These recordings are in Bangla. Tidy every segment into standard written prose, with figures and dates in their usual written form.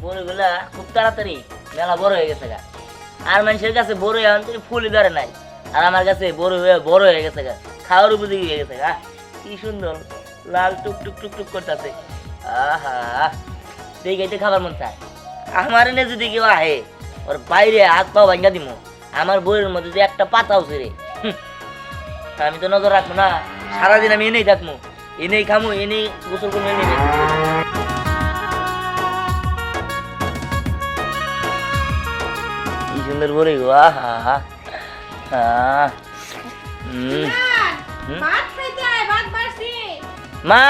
বড়গুলা খুব তাড়াতাড়ি মেলা বড় হয়ে গেছে গা। আর মানুষের কাছে বড় এখন থেকে ফুলই ধরে নাই, আর আমার কাছে বড় হয়ে গেছে গা, খাওয়ার উপযোগী হয়ে গেছে গা। কি সুন্দর লাল টুক টুক টুক টুক করতেছে। আহা, দেখে খাবার মন চায়। আমার এনে যদি কেউ আহে ওর বাইরে হাত পা ভাঙ্গা দিমু। আমার বইয়ের মধ্যে যে একটা পাতা উঠে রে, আমি তো নজর রাখবো না। সারাদিন আমি এনেই থাকবো, এনেই খামু, এনেই গোসল করবো, এনেই দেখবো। কি সুন্দর বলে গো। আহা, মা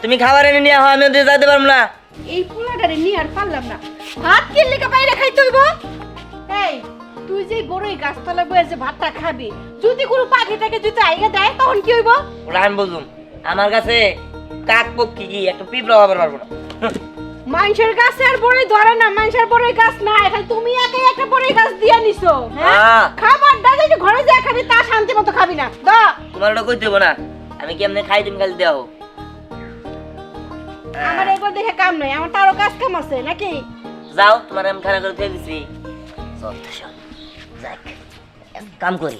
তুমি খাবার এনে নিয়ে আহ, আমি ওদের যাইতে পারবো না। এই পোলাটারে নিয়ে আর পারলাম না। ভাত কিনলে কা বাইরে খাইতে হইব? এই তুই যে বড়ই গাছতলা বসে যে ভাতটা খাবি, যদি কোনো পাখিটাকে যদি আইগা দেয় তখন কি হইব? ওরা আমি বলছুম আমার কাছে কাক পক্ষী কি একটা পিঁপড়া আবার পারবো না। মানুষের গাছে আর বড়ই ধরে না, মানুষের বড়ই গাছ না, এখানে তুমি একাই একটা বড়ই গাছ দিয়া নিছো। হ্যাঁ, খাবারটা যদি ঘরে যা খাবি তা শান্তি মতো খাবি না। দা তোমার ওটা কই দেবো না, আমি কেমনে খাই তুমি খালি দেও। আমার এগুলো দেখে কাম নাই, আমার তারও কাজ কাম আছে নাকি? যাও, তোমার আমি খানা করে খেয়ে দিছি। যাক, কাম করি।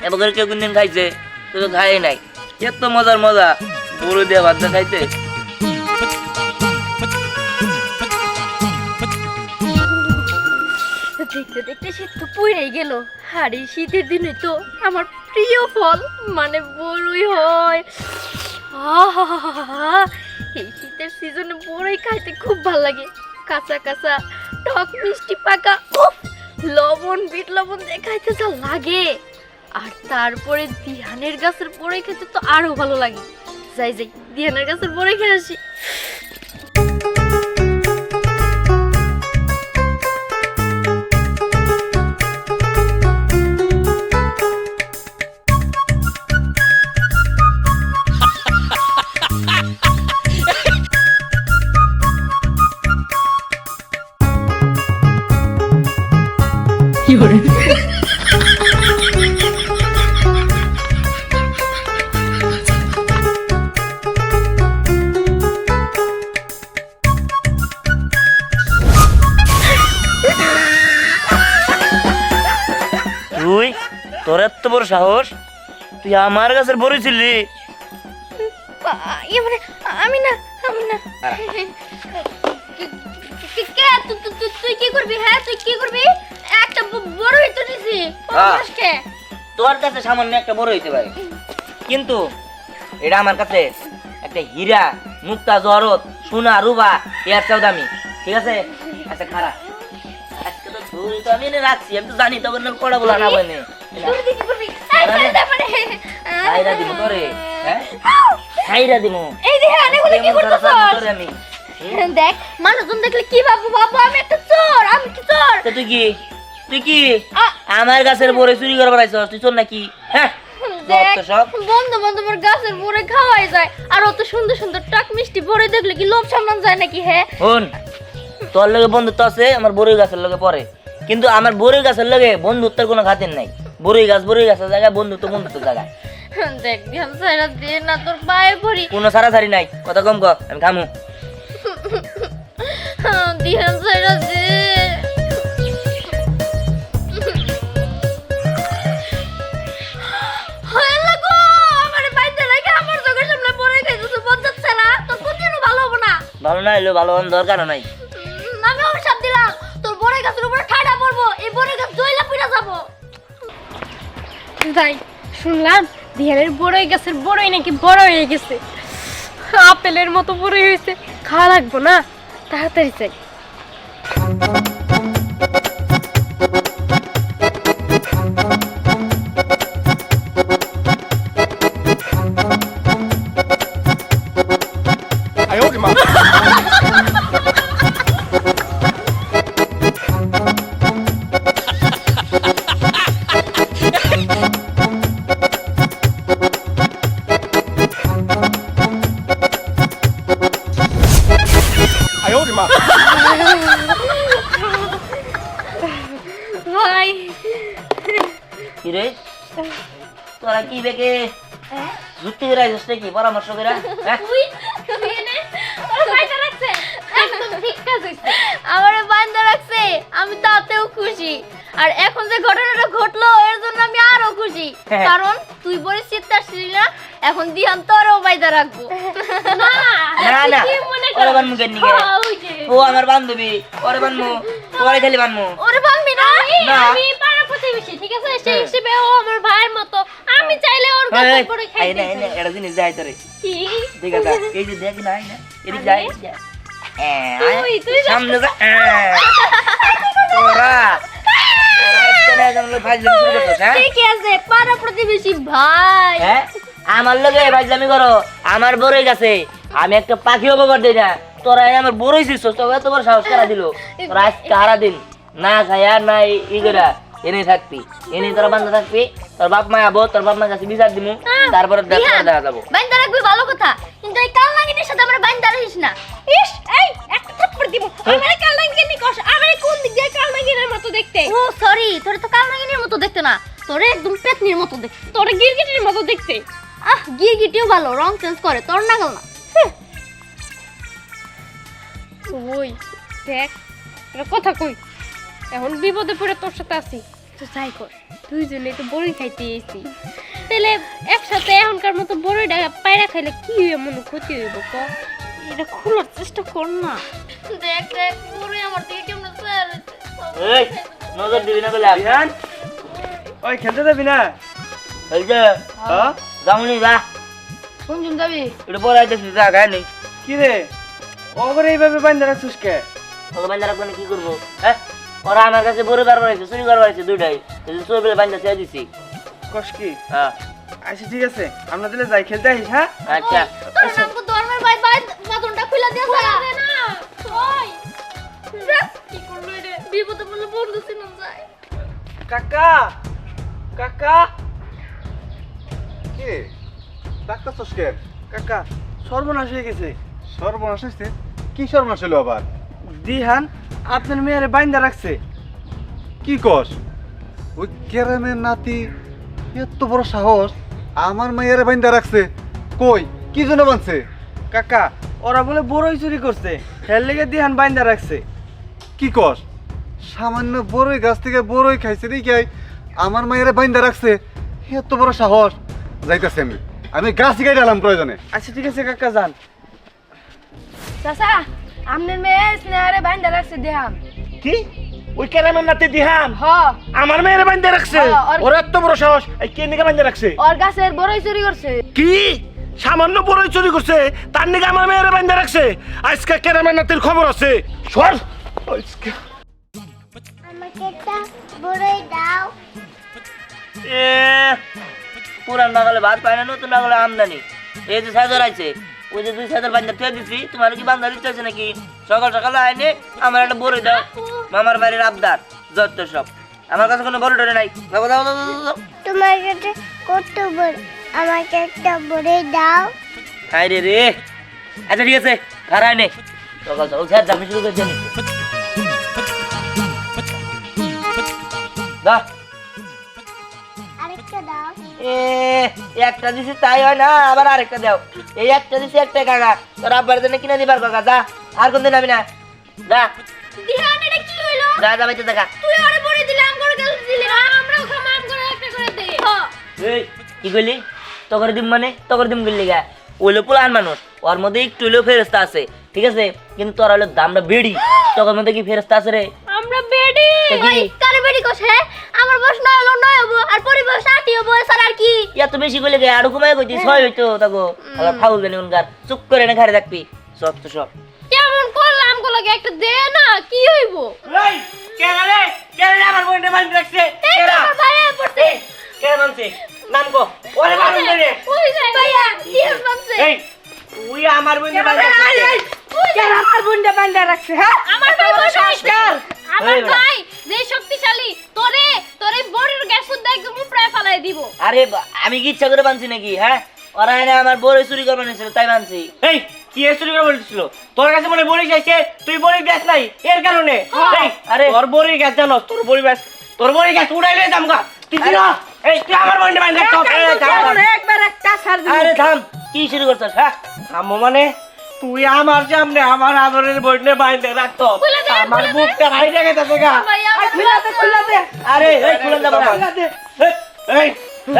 এবার কেউ কোনদিন খাইছে? তুই তো খাই নাই। এত মজার মজা গরু দিয়ে ভাতটা খাইতে। দেখতে দেখতে শীত তো পড়েই গেল। আর এই শীতের দিনে তো আমার প্রিয় ফল মানে বড়ই হয়। আহা, এই শীতের সিজনে বড়ই খাইতে খুব ভালো লাগে। কাঁচা কাঁচা টক মিষ্টি পাকা, উফ, লবণ বিট লবণ দিয়ে খাইতে যা লাগে। আর তারপরে দিহানের গাছের বড়ই খেতে তো আরো ভালো লাগে। যাই যাই দিহানের গাছের বড়ই খেয়ে আসি। তুই, তোর এত বড় সাহস, তুই আমার কাছের বড়ই ছিলি? মানে আমি না তুই কি করবি? হ্যাঁ তুই কি করবি? একটা বড়ই তো দিছি। তোর কাছে সামান্য একটা বড় হইতে পারে, কিন্তু এটা আমার কাছে একটা হীরা, মুক্তা, জহরত, সোনা, রূপা এর চাও দামি। ঠিক আছে? আচ্ছা খারাপ, আজকে তো তুই তো আমি এনে রাখছি, আমি তো জানি তখন কড়া বলা না বলে খাইরা দিব তোরে। হ্যাঁ খাইরা দিব। এই দেখ এগুলো কি করতেছস? আমি দেখ মানুষজন দেখলে কি ভাববো? ভাববো আমি একটা চোর। আমি কি চোর? তুই কি আমার গাছের বড়ই চুরি করে বেড়াইছস? তুই চোর নাকি? হ্যাঁ বন্ধু বান্ধবের গাছের বড়ই খাওয়াই যায়, আর অত সুন্দর সুন্দর টক মিষ্টি বড়ই দেখলে কি লোভ সামলান যায় নাকি? হ্যাঁ শোন, তোর লগে বন্ধুত্ব আছে আমার বড়ই গাছের লগে পরে, কিন্তু আমার বড়ই গাছের লগে বন্ধুত্বের কোনো খাতির নাই। বড়ই গাছের জায়গায় বন্ধুত্ব জায়গায়। দেখ ধ্যান সাইরা দে না, তোর পায়ে পড়ি। কোনো সারাসারি নাই, কথা কম কর, আমি খামু। ধ্যান সাইরা দে। ভালো না এলো, ভালো দরকার নাই। আমি অভিশাপ দিলাম, তোর বড়ই গাছের উপরে ঠাডা পড়বো, এই বড়ই গাছ জয়লা পুড়া যাবো। তাই শুনলাম দিহানের বড়ই গাছের বড়ই নাকি বড় হয়ে গেছে, আপেলের মতো বড়ই হয়েছে। খাওয়া লাগবো না, তাড়াতাড়ি চাই। কি রে তোরা কি বেকে যুক্তি করে আইছিস নাকি পরামর্শ করে হ্যাঁ? আমারে বান্ধা রাখছে, আমি তাতেও খুশি। আর এখন যে ঘটনাটা ঘটলো এর জন্য আমি আরো খুশি, হ্যাঁ। কারণ তুই বলে চিৎকার ছিলি না, এখন দিহান তোরও বাইদা রাখবো। না না ওরে বানমু কেন নিগে ও আমার বান্ধবী ওরে বানমু তোরে খালি বানমু ওরে বানবি না? না। আমি পাড়া প্রতিবেশী, ঠিক আছে? সেই হিসেবে ও আমার ভাইয়ের মতো, আমি চাইলে ওর এই, গাছে করে এই খাইতে না এই না এটা জিনিস যাই তোরে কি? ঠিক আছে এই যে দেখ না এই না এদিক যাই তুই সামনে যা তোরা তোরা জানলে ফাজলামি শুরু করছিস হ্যাঁ ঠিক আছে, পাড়া প্রতিবেশী ভাই। হ্যাঁ আমার লগে ফাজলামি করো আমার বড়ই গেছে আমি একটা পাখিও খবর দেই না তোরা আমার বড়ই ছিস তোকে এত বড় সাহস করা দিল তোরা আজ কারা দিন না খায়া না ই করা এনে থাকবি এনে তোরা বান্ধা থাকবি তোর বাপ মা আবো তোর বাপ মার কাছে বিচার দিমু তারপরে দেখা যাবো বাইন্দা রাখবি ভালো কথা, কিন্তু এই কাল নাগিনীর সাথে আমরা বাইন্দা রাখিস না। ইস এই একটা থাপ্পড় দিব আমারে কাল নাগিনী কস আমারে কোন দিক দিয়ে কাল নাগিনের মতো দেখতে ও সরি, তোরে তো কাল নাগিনীর মতো দেখতে না, তোরে একদম পেতনির মতো দেখতে। তোরে গিরগিটির মতো দেখতে গিরগিটিও ভালো, রং চেঞ্জ করে, তোর নাগাল না। ওই দেখ একটা কথা কই এখন বিপদে পড়ে তোর সাথে আছি তো যাই কর দুইজনে তো বড়ই খাইতে এসেছি তাহলে একসাথে এখনকার মতো বড়ই পায়রা খাইলে কি এমন ক্ষতি হইব ক এটা খোলার চেষ্টা কর না দেখ দেখ পুরো আমার দিকে কেমন স্যার। এই নজর দিবি না বলে বিহান ওই খেলতে যাবি না? এই যে হ্যাঁ যামুনি যা কোন জন যাবি? এটা বড় আইতেছিস যা গায় নেই কি রে ওগরে এইভাবে বান্ধা রাখছিস কে? ওকে বান্ধা রাখবো না কি করবো হ্যাঁ ওরা আমার কাছে বড় বারবার আছে চুরি করবার আছে দুইটাই চুরি বেলে বান্ধা চেয়ে দিছি কস কি? হ্যাঁ আচ্ছা ঠিক আছে আমরা তাহলে যাই খেলতে আসিস হ্যাঁ? আচ্ছা তোর নামকো ধর্মের ভাই ভাই বাদনটা খুলে দিয়ে দে না। ওই কি করলো রে? বিপদে পড়লে বন্ধু সিনম যায়। কাকা কাকা কি ডাক্তার কেন কাকা সর্বনাশ হয়ে গেছে। সর্বনাশ হয়েছে কি সর্বনাশ হলো আবার দিহান আপনার মেয়েরে বান্ধা রাখছে। কি কস ওই কেরামের নাতি এত বড় সাহস আমার মায়ের বাইন্দা রাখছে কই কি জন্য বানছে কাকা ওরা বলে বড়ই চুরি করছে, হের লেগে দিহান বান্ধা রাখছে। কি কস সামান্য বড়ই গাছ থেকে বড়ই খাইছে রে কি আমার মায়ের বাইন্দা রাখছে এত বড় সাহস যাইতেছে আমি গাছ গাইতে আলাম প্রয়োজনে আচ্ছা ঠিক আছে কাকা যান। চাচা আমনের মেয়ে স্নেহারে বাইন্দা রাখছে দেহাম। কি ওই কেরামের নাতে দিহান হ আমার মেয়ের বান্ধে রাখছে? ওর এত বড় সাহস! এই কে নিকে বান্ধে রাখছে? ওর গাছের বড়ই চুরি করছে। কি সামান্য বড়ই চুরি করছে তার নিকে আমার মেয়ের বান্ধে রাখছে? আজকে কেরামের নাতির খবর আছে। সর আজকে আমাকে একটা বড়ই দাও এ পুরান বাগালে ভাত পায় না নতুন বাগালে আমদানি এই যে সাইজর আছে ওই যে দুই সাইজর বান্ধা থুয়ে দিছি তোমার কি বান্ধা দিতে হচ্ছে নাকি সকাল সকাল আইনে আমার একটা বড়ি দাও মামার বাড়ির আবদার যত সব আমার কাছে কোনো বড় টরে নাই দাও দাও দাও, দাও, দাও। তোমার কাছে কত বড় আমাকে একটা বড়ই দাও হাই রে রে আচ্ছা ঠিক আছে খারাই নে সকাল সকাল স্যার জামি শুরু করে জানি দা আরেকটা দাও এ একটা দিছি তাই হয় না আবার আরেকটা দাও এই একটা দিছি একটা কাকা তোর আব্বার জন্য কিনে দিবার কাকা যা আর কোন দিন আমি না যা দিহান এটা কি হইলো? যা যা বাইতে দেখা তুই আরে বড়ি দিলে আম করে গেল দিলি না, আমরাও খাম আম করে একটা করে দে। এই কি কইলি তগর দিম মানে তগর দিম গিল্লি গা ওইলো পুলান মানুষ ওর মধ্যে একটু হইলেও ফেরেস্তা আছে ঠিক আছে কিন্তু তোর হলো দামটা বেড়ি তগর মধ্যে কি ফেরেস্তা আছে রে আমরা বেডি তা কি? ওই কারে বেডি কইছে? আমার বয়স 9 হলো 9 হবো আর পরিবার 60 হবো স্যার আর কি? এত বেশি কইলে গে আরো কমাই কইতি ছয় হইতো তাগো আলা ফাউল জানি উনকার চুপ করে না ঘরে থাকবি সব তো সব কেমন করলাম গুলোকে একটা দে না কি হইব এই কেরালে কেরালে আমার বইন্ডে বান্ধে রাখছে। এই তো আমার ভাইয়া পড়ছে। কে বানছে নাম কো ওরে বান্ধে রে। ওই যাই ভাইয়া দিহান বানছে। এই তুই আমার বইন্ডে বান্ধে রাখছিস? আমার বুন্ডা বান্দা রাখছে হ্যাঁ আমার ভাই সংস্কার আমার এই বাবা। ভাই যে শক্তিশালী তোরে তোরে বড়ির গ্যাস উদ্দা একদম উপরে ফালাই দিব আরে আমি কি ইচ্ছা করে বানছি নাকি হ্যাঁ ওরা এনে আমার বড় চুরি করবার নিছিল তাই বানছি এই কি এ চুরি করে বলছিল? তোর কাছে মনে বড়ি চাইছে তুই বড়ি গ্যাস নাই এর কারণে। এই আরে। তোর বড়ি গ্যাস জানো তোর বড়ি গ্যাস তোর বড়ি গাছ উড়াই লই যাম গা তুই দিনা এই তুই আমার বড়ি বাইন্দা রাখছ একবার একটা ছাড় দিবি আরে থাম কি শুরু করছস হ্যাঁ আম্মু মানে তুই আমার সামনে আমার আদরের বইনে বাইন্দা রাখছ আমার বুকটা ভাইরা গেছে গা ভাইয়া খুলাতে আরে এই খোলা যাব না এই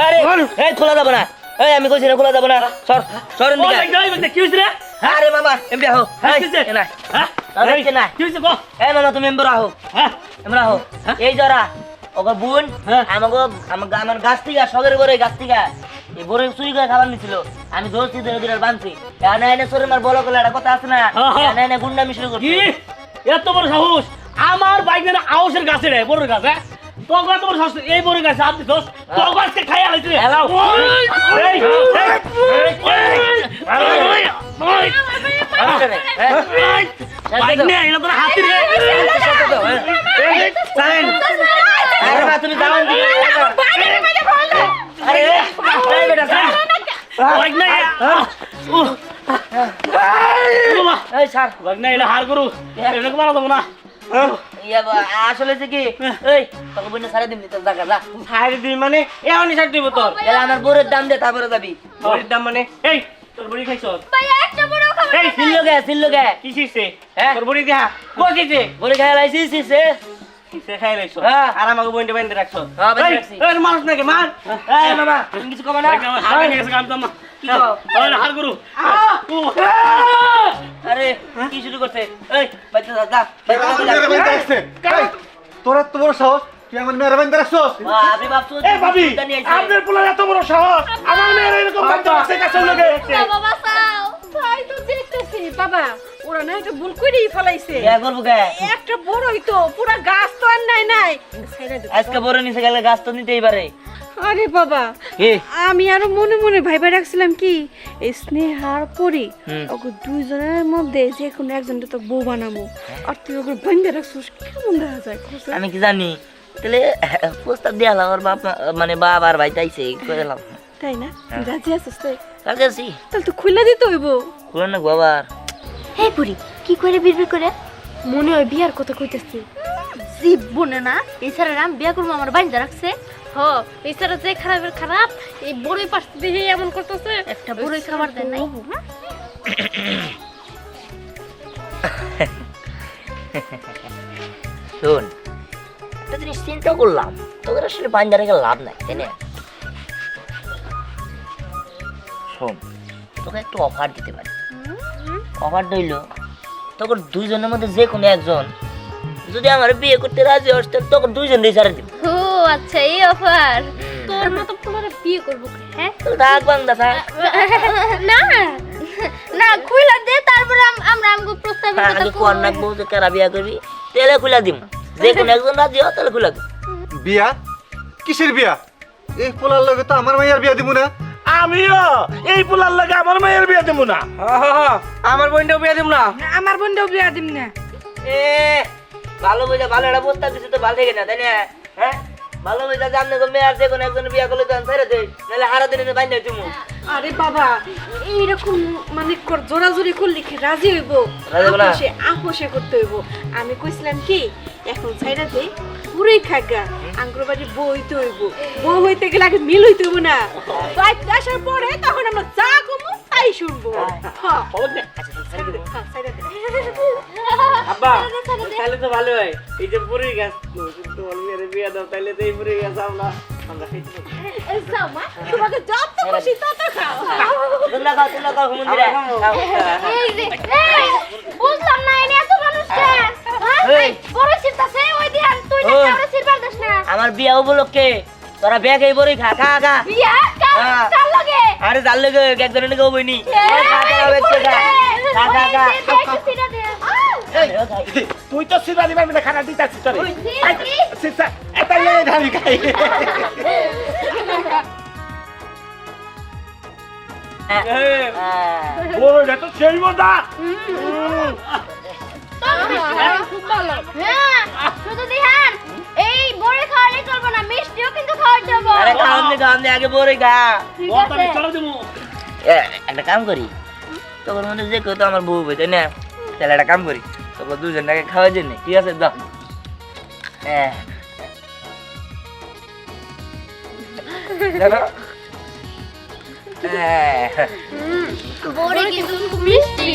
আরে এই খোলা যাব না এই আমি কইছি না খোলা যাব না সর সরেন ও দিকে দেখ দেখ কি হইছে রে আরে মামা এমবি আহো হ্যাঁ, এই, কিসে? এ না হ্যাঁ আরে কে না কি হইছে গো এই মামা তুমি এমবি আহো হ্যাঁ এমরা আহো এই জরা ওগো বোন হ্যাঁ। আমার গাছ থেকে সগের বড় গাছ থেকে এই বড় চুরি করে খাবার নিছিল আমি ধরছি ধরে ধরে বানছি এনে এনে সরে মার বড় কলে একটা কথা আছে না হ্যাঁ, হ্যাঁ। এনে এনে গুন্ডামি শুরু কি করছে এত বড় সাহস আমার বাইকের আউসের গাছে রে বড় গাছ হ্যাঁ তো কত বড় সাহস এই বড় গাছে হাত দিছস তো গাছকে খাইয়া হইছে রে হেলাও। এই বাইক নে এটা তোর হাতি রে আরে মা তুমি যাও দিকে আরে এই বেটা স্যার বাইক নে এই স্যার বাইক নে এটা হার করু এটা কি মারা যাবো না আসলে যে কি এই তোকে বইনে সারা দিন তোর জায়গা যা ছাড় দিই মানে এমনই ছাড় দিব তোর এলা আমার বোরের দাম দে তারপরে যাবি বড়ির দাম মানে এই তোর বড়ি খাইছ ভাইয়া একটা বড় খাবার এই সিল্লো গে কি শিখছে হ্যাঁ? তোর বড়ি দেখা বসেছে বলে খাই লাইছিস কিসে খাই লাইছ হ্যাঁ। আর আমাকে বইন্ডে বাইন্দে রাখছ হ্যাঁ, বাইন্দে এই, রাখছি। এই মানুষ নাকি মার এই মামা তুমি কিছু কমা না হার ভেঙে গেছে আমি তো না কি কও? হার করু আরে কি শুরু করছে এই বাইতে যা যা বাইতে আমার যা মেয়েরে বাইন্দা রাখছে এই, তোর এত বড় সাহস তুই আমার মেয়েরে বাইন্দা রাখছস আপনি ভাবছো এই ভাবি আপনার পোলার এত বড় সাহস আমার মেয়ের এরকম বাইন্দে রাখছে কাছে লগে বাবা বাঁচাও তাই তো দেখতেছি বাবা ওরা না একটা ভুল করেই ফেলাইছে কে করবো কে একটা বড়ই তো পুরা গাছ তো আর নাই ছেড়ে দে। আজকে বড় নিচে গেলে গাছ তো নিতেই পারে আরে বাবা কি আমি আরো মনে মনে ভাইবা রাখছিলাম কি এই স্নেহার পরি হুম। ওকে দুইজনের মধ্যে যে কোনো একজনটা তো বউ বানাবো আর তুই ওকে বান্ধে রাখছিস কেমন দেখা যায় খোঁজে? আমি কি জানি তাহলে প্রস্তাব দিয়ে এলাম আর বাপ মানে বাবা আর ভাই তাইছে করে এলাম তাই না তুই রাজি আছিস তাই কাছে তাহলে তো খুলে দিতে হইব খুলে না বাবার এই বুড়ি কি করে বিড়বিড় করে মনে হয় বিয়ার কথা কইতেছি জীব বনে না এই ছাড়া নাম বিয়া করবো আমার বাইন্দা রাখছে হ এছাড়া যে খারাপের খারাপ এই বড়ই পাশ দিয়ে এমন করতেছে একটা বড়ই খাবার দেন নাই শোন একটা জিনিস চিন্তা করলাম তোদের আসলে বাঞ্জা রেখে লাভ নাই তাই না শোন তোকে একটু অফার দিতে পারি অফার দিল তখন দুইজনের মধ্যে যে কোনো একজন যদি আমার বিয়ে করতে রাজি হস তখন দুইজন দিয়ে ছাড়া দিব ও আচ্ছা এই অফার তোর মতো তোমার বিয়ে করবো কে, হ্যাঁ থাক বাংলা থাক না না খুইলা দে তারপর আমরা আমগো প্রস্তাবিত আগে কোন রাখবো যে কারা বিয়ে করবি তেলে খুলা দিম যে কোনো একজন রাজি হয় তাহলে খুলা দিম বিয়া কিসের বিয়া এই পোলার লগে তো আমার মাইয়ার বিয়া দিব না আমিও এই পোলার লাগে আমার মেয়ের বিয়ে দেবো না আমার বোনটাও বিয়ে দিব না আমার বোনটাও বিয়া দিম না এ ভালো বুঝা ভালো একটা প্রস্তাব দিচ্ছে তো ভালো থেকে না তাই না হ্যাঁ ভালো বুঝা জানলে তো মেয়ে আর যে কোনো একজন বিয়ে করলে তো ছেড়ে দেয় নাহলে হারা দিনে বাইন্দা দিব আরে বাবা এইরকম মানে জোরাজোরি করলে কি রাজি হইব রাজি হইব না? আপোষে করতে হইব আমি কইছিলাম কি এখন ছাইরা দে পুরোই খাগা আঙ্গুরবাড়ি বউ হইতে হইব বউ হইতে গেলে আগে মিল হইতে হইব না বাইক আসার পরে তখন আমরা যা কমু তাই শুনবো হ্যাঁ হ্যাঁ, ছাইরা দে। আব্বা তাহলে তো ভালো হয় এই যে পুরি গাছ তোমার মেয়ের বিয়ে দাও তাহলে তো এই পুরি গাছ আমরা খাইতে পারি। এই যাও মা, তোমাকে যত খুশি তত খাও তোমরা খাও মন্দিরে খাও। এই যে এই বুঝলাম না এনে এত মানুষ কেন এই। বড় চিন্তাছে ওই দিন তুই না ওই। কাউরে সিরবার দাস না আমার বিয়া উপলক্ষে তোরা ব্যাগ এই বড়ই খা খা খা বিয়া হ্যাঁ। কার লাগে আরে জানলে একজনের নাকি বইনি খা খা খা তুই তো সিধা দিবার মধ্যে খানা দিতাছিস তোরে সিসা এটা নিয়ে ধাবি খাই বড় এটা তো সেই মজা হ্যাঁ শুধু দিহান এই বড়ে খাওয়ালে চলবে না মিষ্টিও কিন্তু খাওয়ার দেবো আরে খাওয়ান দে আগে বড়ই খা ঠিক বড় আমি আছে চলে দেবো একটা কাম করি তোর মধ্যে যে কেউ তো আমার বউ বই তাই না তাহলে একটা কাম করি তোকে দুজনটাকে খাওয়ার জন্য ঠিক আছে দাও জানো বড়ি কিন্তু খুব মিষ্টি